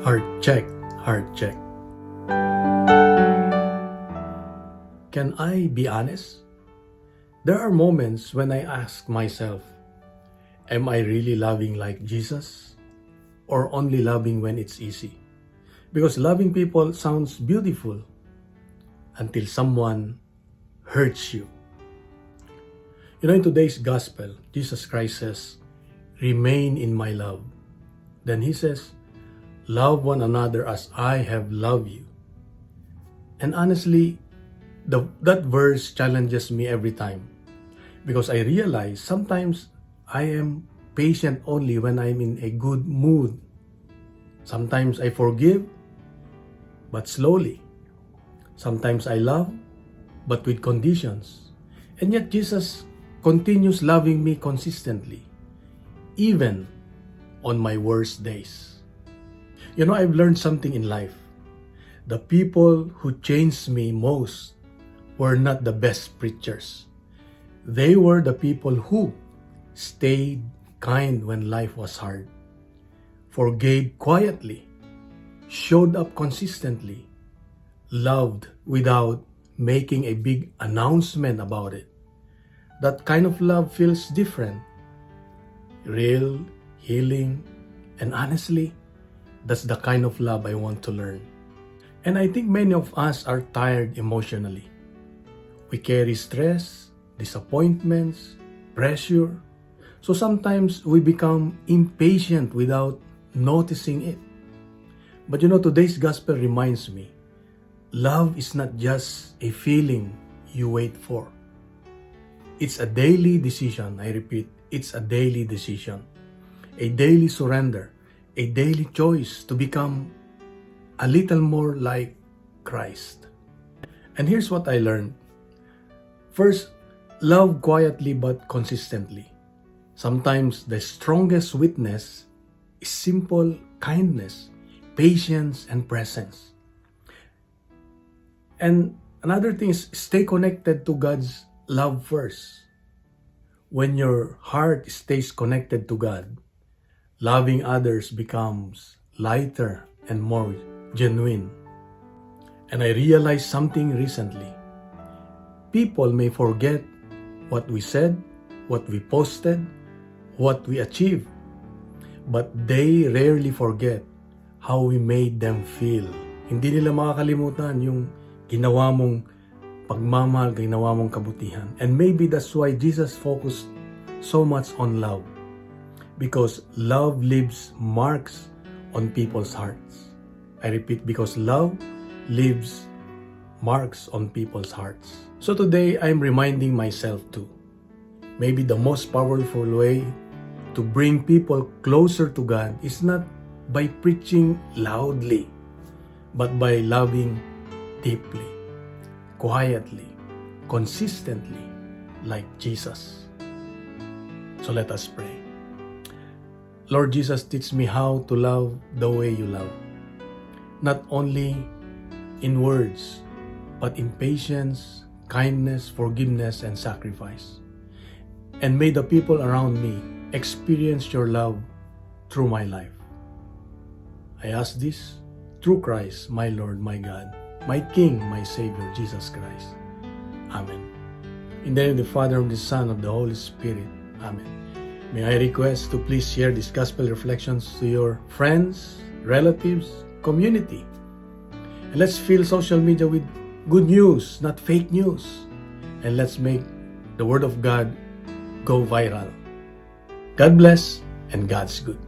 Heart check, heart check. Can I be honest? There are moments when I ask myself, am I really loving like Jesus? Or only loving when it's easy? Because loving people sounds beautiful until someone hurts you. You know, in today's gospel, Jesus Christ says, remain in my love. Then he says, love one another as I have loved you. And honestly, that verse challenges me every time because I realize sometimes I am patient only when I'm in a good mood. Sometimes I forgive, but slowly. Sometimes I love, but with conditions. And yet Jesus continues loving me consistently, even on my worst days. You know, I've learned something in life. The people who changed me most were not the best preachers. They were the people who stayed kind when life was hard, forgave quietly, showed up consistently, loved without making a big announcement about it. That kind of love feels different, real, healing, and honestly, that's the kind of love I want to learn. And I think many of us are tired emotionally. We carry stress, disappointments, pressure. So sometimes we become impatient without noticing it. But you know, today's gospel reminds me, love is not just a feeling you wait for. It's a daily decision. I repeat, it's a daily decision. A daily surrender. A daily choice to become a little more like Christ. And here's what I learned. First, love quietly but consistently. Sometimes the strongest witness is simple kindness, patience, and presence. And another thing is stay connected to God's love first. When your heart stays connected to God, loving others becomes lighter and more genuine. And I realized something recently. People may forget what we said, what we posted, what we achieved, but they rarely forget how we made them feel. Hindi nila makakalimutan yung ginawa mong pagmamahal, ginawa mong kabutihan. And maybe that's why Jesus focused so much on love. Because love leaves marks on people's hearts. I repeat, because love leaves marks on people's hearts. So today, I'm reminding myself too. Maybe the most powerful way to bring people closer to God is not by preaching loudly, but by loving deeply, quietly, consistently, like Jesus. So let us pray. Lord Jesus, teach me how to love the way you love. Not only in words, but in patience, kindness, forgiveness, and sacrifice. And may the people around me experience your love through my life. I ask this through Christ, my Lord, my God, my King, my Savior, Jesus Christ. Amen. In the name of the Father, of the Son, of the Holy Spirit. Amen. May I request to please share these gospel reflections to your friends, relatives, community. And let's fill social media with good news, not fake news. And let's make the Word of God go viral. God bless and God's good.